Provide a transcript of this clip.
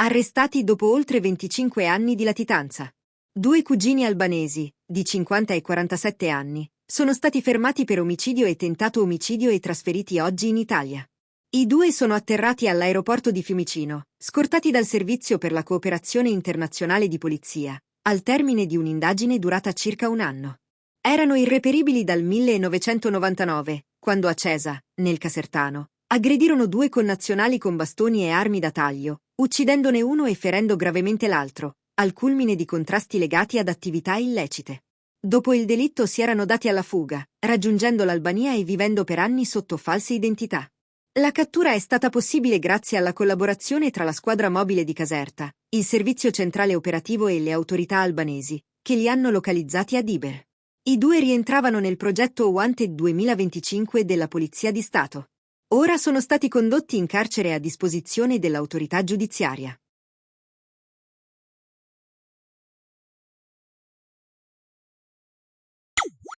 arrestati dopo oltre 25 anni di latitanza. Due cugini albanesi, di 50 e 47 anni, sono stati fermati per omicidio e tentato omicidio e trasferiti oggi in Italia. I due sono atterrati all'aeroporto di Fiumicino, scortati dal Servizio per la Cooperazione Internazionale di Polizia, al termine di un'indagine durata circa un anno. Erano irreperibili dal 1999, quando a Cesa, nel Casertano, aggredirono due connazionali con bastoni e armi da taglio, uccidendone uno e ferendo gravemente l'altro, al culmine di contrasti legati ad attività illecite. Dopo il delitto si erano dati alla fuga, raggiungendo l'Albania e vivendo per anni sotto false identità. La cattura è stata possibile grazie alla collaborazione tra la squadra mobile di Caserta, il servizio centrale operativo e le autorità albanesi, che li hanno localizzati ad Iber. I due rientravano nel progetto Wanted 2025 della Polizia di Stato. Ora sono stati condotti in carcere a disposizione dell'autorità giudiziaria.